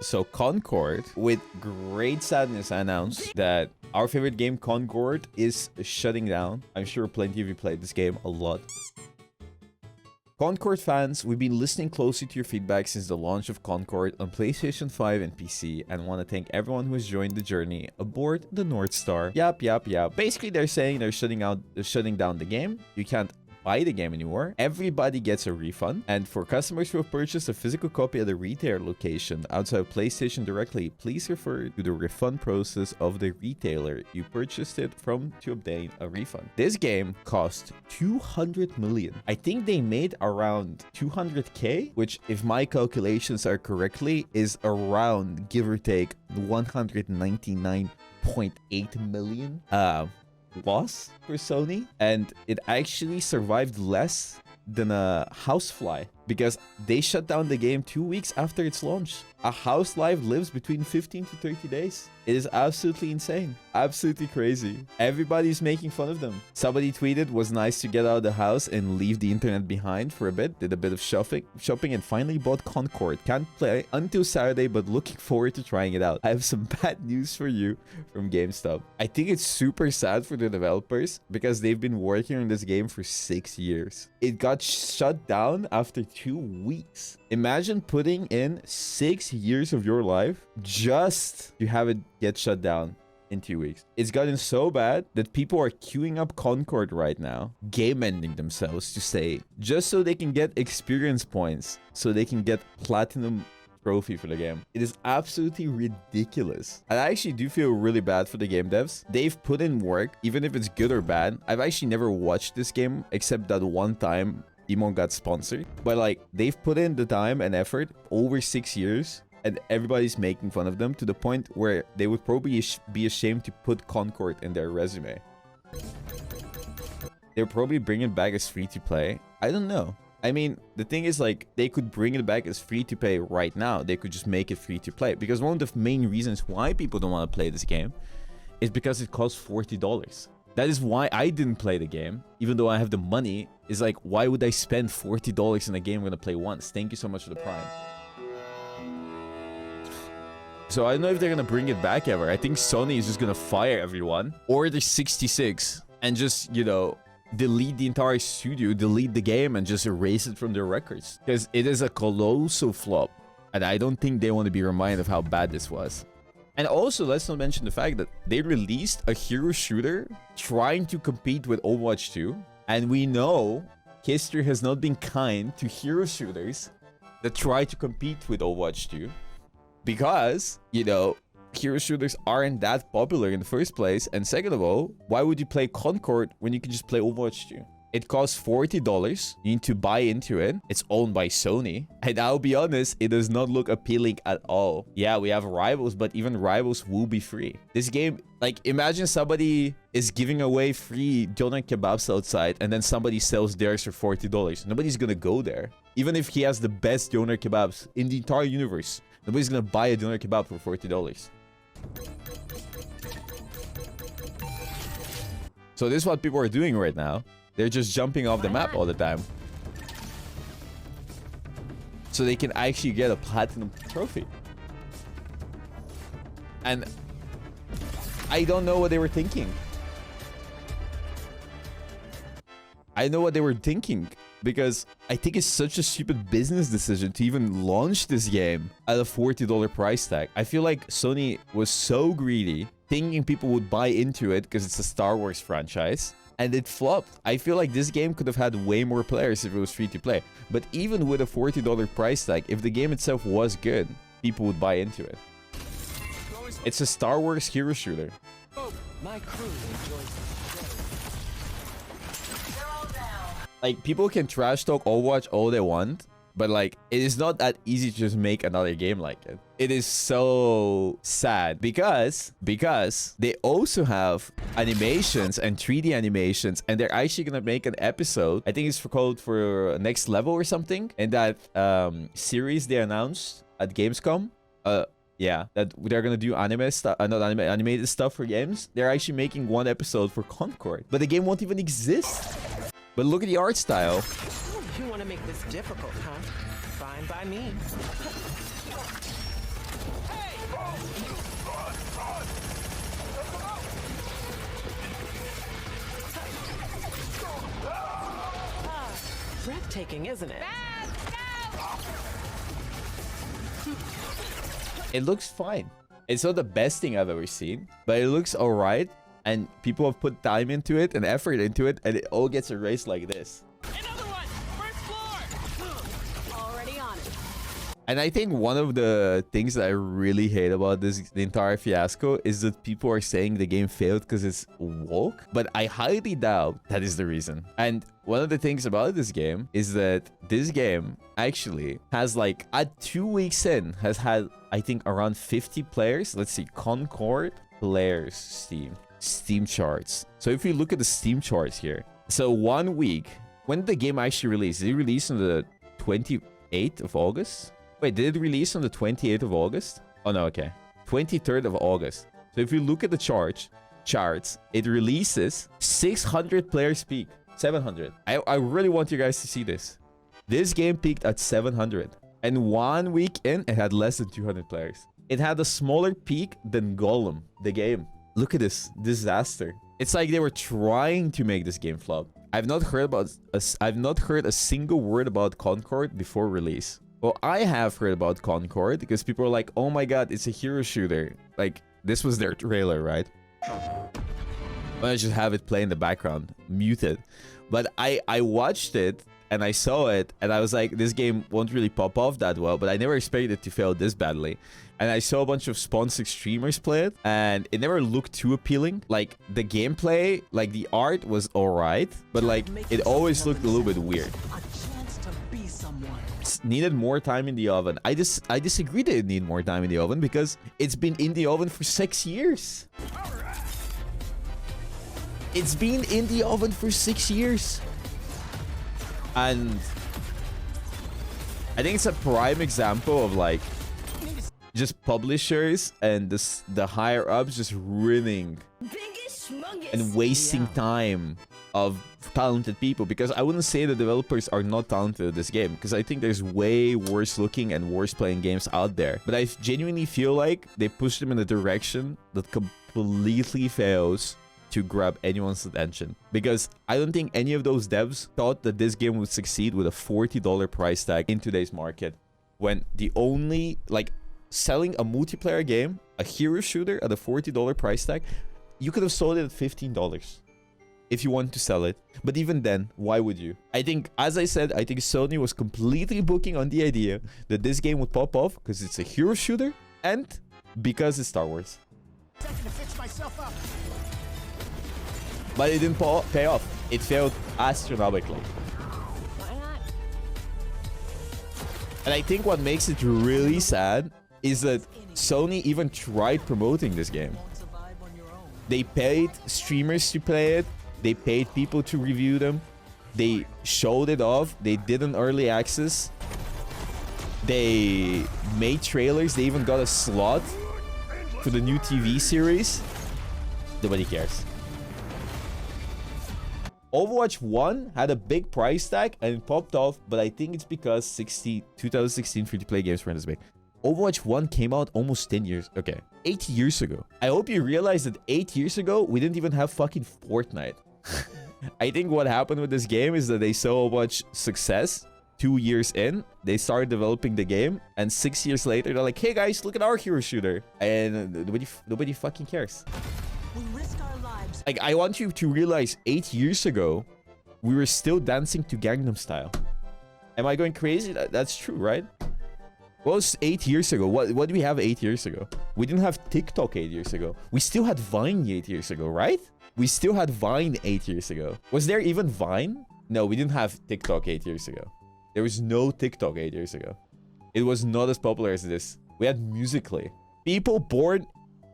So Concord, with great sadness, announced that our favorite game, Concord, is shutting down. I'm sure plenty of you played this game a lot. Concord fans, we've been listening closely to your feedback since the launch of Concord on PlayStation 5 and PC, and want to thank everyone who has joined the journey aboard the North Star. Yep. Basically, they're saying they're shutting down the game. You can't buy the game anymore. Everybody gets a refund, and for customers who have purchased a physical copy at a retailer location outside of PlayStation directly, please refer to the refund process of the retailer you purchased it from to obtain a refund. This game cost 200 million. I think they made around 200k, which, if my calculations are correctly, is around, give or take, 199.8 million loss for Sony, and it actually survived less than a Housefly because they shut down the game 2 weeks after its launch. A house life lives between 15 to 30 days. It is absolutely insane. Absolutely crazy. Everybody's making fun of them. Somebody tweeted, was nice to get out of the house and leave the internet behind for a bit. Did a bit of shopping and finally bought Concord. Can't play until Saturday, but looking forward to trying it out. I have some bad news for you from GameStop. I think it's super sad for the developers because they've been working on this game for 6 years. It got shut down after 2 weeks. Imagine putting in 6 years of your life just to have it get shut down in 2 weeks. It's gotten so bad that people are queuing up Concord right now, game ending themselves to say, just so they can get experience points, so they can get platinum trophy for the game. It is absolutely ridiculous. And I actually do feel really bad for the game devs. They've put in work, even if it's good or bad. I've actually never watched this game except that one time Demon got sponsored, but like, they've put in the time and effort over 6 years, and everybody's making fun of them to the point where they would probably be ashamed to put Concord in their resume. They're probably bringing it back as free to play. I don't know. I mean, the thing is, like, they could bring it back as free to play right now. They could just make it free to play, because one of the main reasons why people don't want to play this game is because it costs $40. That is why I didn't play the game, even though I have the money. Is like, why would I spend $40 in a game I'm gonna play once? Thank you so much for the Prime. So I don't know if they're gonna bring it back ever. I think Sony is just gonna fire everyone, order 66, and just, you know, delete the entire studio, delete the game, and just erase it from their records. Because it is a colossal flop, and I don't think they want to be reminded of how bad this was. And also, let's not mention the fact that they released a hero shooter trying to compete with Overwatch 2. And we know history has not been kind to hero shooters that try to compete with Overwatch 2. Because, you know, hero shooters aren't that popular in the first place. And second of all, why would you play Concord when you can just play Overwatch 2? It costs $40. You need to buy into it. It's owned by Sony. And I'll be honest, it does not look appealing at all. Yeah, we have Rivals, but even Rivals will be free. This game, like, imagine somebody is giving away free doner kebabs outside, and then somebody sells theirs for $40. Nobody's gonna go there. Even if he has the best doner kebabs in the entire universe, nobody's gonna buy a doner kebab for $40. So this is what people are doing right now. They're just jumping off the map all the time, so they can actually get a platinum trophy. And I don't know what they were thinking. I know what they were thinking, because I think it's such a stupid business decision to even launch this game at a $40 price tag. I feel like Sony was so greedy, thinking people would buy into it because it's a Star Wars franchise, and it flopped. I feel like this game could have had way more players if it was free to play. But even with a $40 price tag, if the game itself was good, people would buy into it. It's a Star Wars hero shooter. My crew enjoys Like, people can trash talk Overwatch all they want, but like, it is not that easy to just make another game like it. It is so sad because they also have animations and 3D animations, and they're actually gonna make an episode. I think it's called for Next Level or something. And that series they announced at Gamescom. Yeah, that they're gonna do anime stuff, not anime, animated stuff for games. They're actually making one episode for Concord, but the game won't even exist. But look at the art style. You want to make this difficult, huh? Fine by me. breathtaking, isn't it? It looks fine. It's not the best thing I've ever seen, but it looks alright. And people have put time into it and effort into it, and it all gets erased like this. Another one! First floor! Already on it. And I think one of the things that I really hate about the entire fiasco is that people are saying the game failed because it's woke, but I highly doubt that is the reason. And one of the things about this game is that this game actually has, like, at 2 weeks in, has had, I think, around 50 players. Let's see, Concord players, Steam charts. So if you look at the Steam charts here, so 1 week, when did the game actually release? Did it release on the 28th of August? Wait, did it release on the 28th of August? Oh no, okay. 23rd of August. So if you look at the charts, it releases 600 players peak. 700. I really want you guys to see this. This game peaked at 700. And 1 week in, it had less than 200 players. It had a smaller peak than Golem, the game. Look at this disaster. It's like they were trying to make this game flop. I've not heard a single word about Concord before release. Well, I have heard about Concord because people are like, oh my god, it's a hero shooter. Like, this was their trailer, right? I just have it play in the background, muted. But I watched it and I saw it and I was like, this game won't really pop off that well, but I never expected it to fail this badly. And I saw a bunch of sponsored streamers play it and it never looked too appealing. Like, the gameplay, like the art was alright, but like it always looked a little bit weird. Needed more time in the oven. I disagree that it needed more time in the oven because it's been in the oven for 6 years. It's been in the oven for 6 years. And I think it's a prime example of like just publishers and the higher ups just ruining and wasting time of talented people, because I wouldn't say the developers are not talented at this game, because I think there's way worse looking and worse playing games out there, but I genuinely feel like they pushed them in a direction that completely fails to grab anyone's attention, because I don't think any of those devs thought that this game would succeed with a $40 price tag in today's market, when the only, like, selling a multiplayer game, a hero shooter at a $40 price tag, you could have sold it at $15 if you want to sell it. But even then, why would you? I think, as I said, I think Sony was completely booking on the idea that this game would pop off because it's a hero shooter and because it's Star Wars. But it didn't pay off. It failed astronomically. And I think what makes it really sad is that Sony even tried promoting this game. They paid streamers to play it. They paid people to review them. They showed it off. They did an early access. They made trailers. They even got a slot for the new TV series. Nobody cares. Overwatch 1 had a big price tag and it popped off, but I think it's because 2016 free-to-play games weren't as big. Overwatch 1 came out almost 10 years. Okay, 8 years ago. I hope you realize that 8 years ago, we didn't even have fucking Fortnite. I think what happened with this game is that they saw much success 2 years in. They started developing the game, and 6 years later, they're like, hey guys, look at our hero shooter. And nobody fucking cares. We risk our lives. Like, I want you to realize 8 years ago, we were still dancing to Gangnam Style. Am I going crazy? That's true, right? What was 8 years ago? What did we have 8 years ago? We didn't have TikTok 8 years ago. We still had Vine 8 years ago, right? We still had Vine 8 years ago. Was there even Vine? No, we didn't have TikTok 8 years ago. There was no TikTok 8 years ago. It was not as popular as this. We had Musical.ly. People born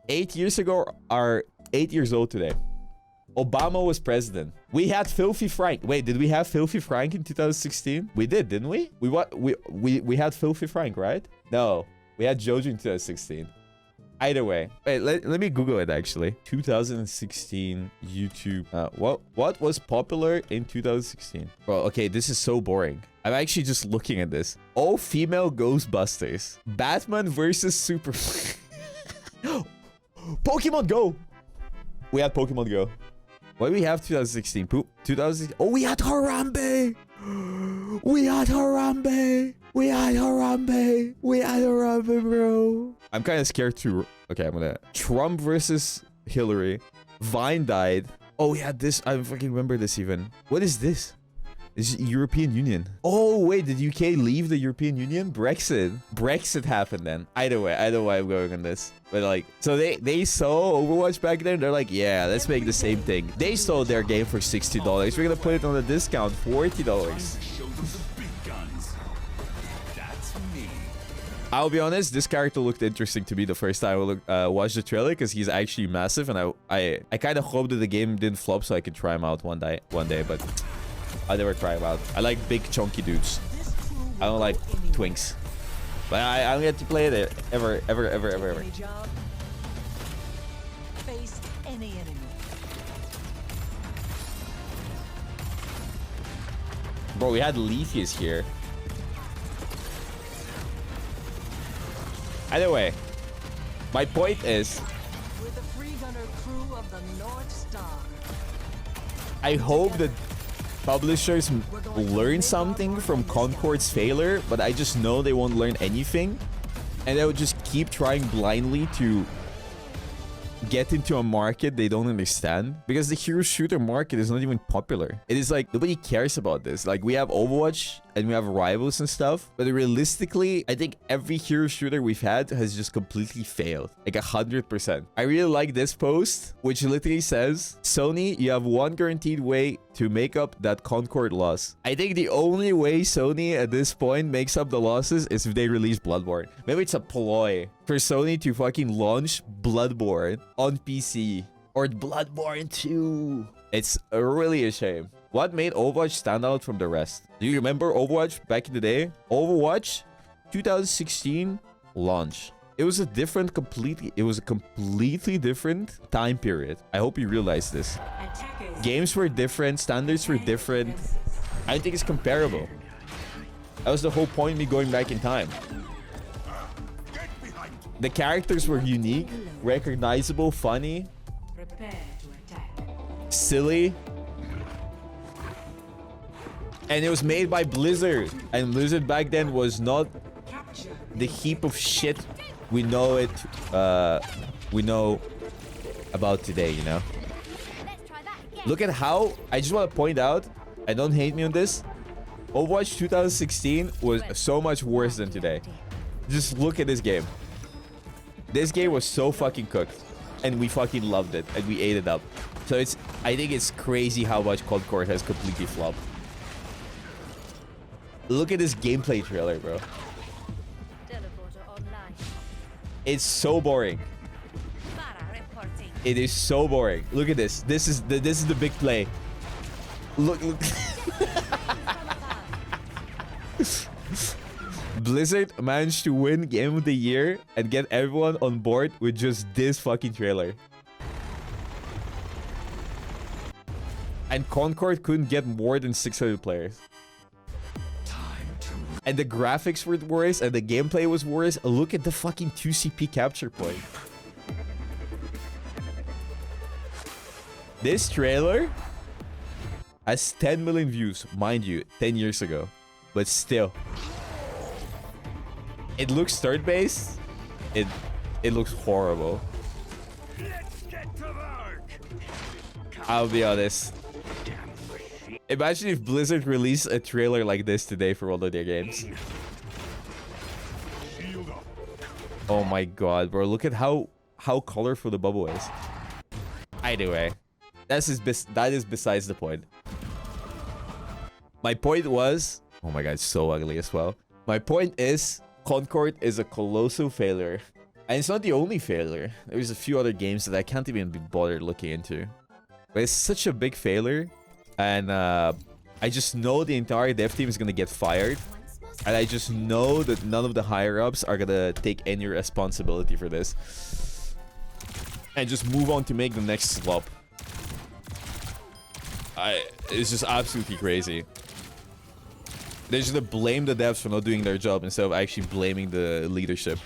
8 years ago are 8 years old today. Obama was president. We had Filthy Frank. Wait, did we have Filthy Frank in 2016? We did, didn't we? We had Filthy Frank, right? No, we had Jojo in 2016. Either way. Wait, let me Google it actually. 2016 YouTube. What was popular in 2016? Well, okay, this is so boring. I'm actually just looking at this. All female Ghostbusters. Batman versus Super. Pokemon Go. We had Pokemon Go. What do we have 2016? 2016. Oh, we had Harambe. We had Harambe. We had Harambe. We had Harambe, bro. I'm kind of scared too. Okay, I'm gonna... Trump versus Hillary. Vine died. Oh, we had this. I fucking remember this even. What is this? This is European Union. Oh, wait. Did UK leave the European Union? Brexit. Brexit happened then. Either way, I'm going on this. But like, so they saw Overwatch back then. They're like, yeah, let's make the same thing. They sold their game for $60. We're gonna put it on a discount, $40. I'll be honest, this character looked interesting to me the first time I watched the trailer because he's actually massive, and I kind of hope that the game didn't flop so I could try him out one day, but I'll never try him out. I like big chunky dudes. I don't like twinks. But I don't get to play it ever. Face any enemy. Bro, we had Leafius here. Either way, my point is, With the free gunner crew of the North Star. I hope that publishers learn something from Concord's failure, but I just know they won't learn anything, and they will just keep trying blindly to get into a market they don't understand, because the hero shooter market is not even popular. It is like nobody cares about this. Like, we have Overwatch and we have Rivals and stuff, but realistically, I think every hero shooter we've had has just completely failed, like 100%. I really like this post, which literally says, Sony, you have one guaranteed way to make up that Concord loss. I think the only way Sony at this point makes up the losses is if they release Bloodborne. Maybe it's a ploy for Sony to fucking launch Bloodborne on PC, or Bloodborne 2. It's really a shame. What made Overwatch stand out from the rest? Do you remember Overwatch back in the day? Overwatch 2016 launch. It was a completely different time period. I hope you realize this. Games were different, standards were different. I don't think it's comparable. That was the whole point of me going back in time. The characters were unique, recognizable, funny, silly. And it was made by Blizzard. And Blizzard back then was not the heap of shit we know about today, you know? Look at how, I just want to point out, and don't hate me on this, Overwatch 2016 was so much worse than today. Just look at this game. This game was so fucking cooked, and we fucking loved it, and we ate it up. So I think it's crazy how much Concord has completely flopped. Look at this gameplay trailer, bro. It's so boring. It is so boring. Look at this. This is the big play. Look. Blizzard managed to win Game of the Year and get everyone on board with just this fucking trailer. And Concord couldn't get more than 600 players. And the graphics were worse and the gameplay was worse. Look at the fucking 2CP capture point. This trailer has 10 million views, mind you, 10 years ago. But still. It looks third-based. It looks horrible. Let's get to work. I'll be honest. Imagine if Blizzard released a trailer like this today for one of their games. Oh my god, bro. Look at how colorful the bubble is. Anyway, that is besides the point. My point was... Oh my god, it's so ugly as well. My point is, Concord is a colossal failure. And it's not the only failure. There's a few other games that I can't even be bothered looking into. But it's such a big failure. And I just know the entire dev team is going to get fired. And I just know that none of the higher-ups are going to take any responsibility for this. And just move on to make the next slop. It's just absolutely crazy. They're just going to blame the devs for not doing their job instead of actually blaming the leadership.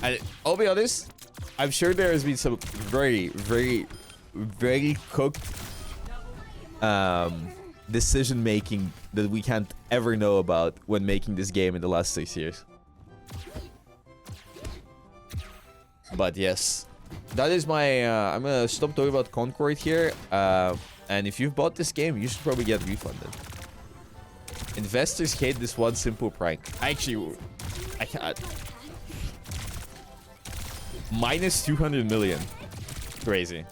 And I'll be honest, I'm sure there has been some very, very, very cooked decision making that we can't ever know about when making this game in the last 6 years. But yes, that is my I'm gonna stop talking about Concord here, and if you've bought this game, you should probably get refunded. Investors hate this one simple prank. Actually, I can't. Minus 200 million. Crazy.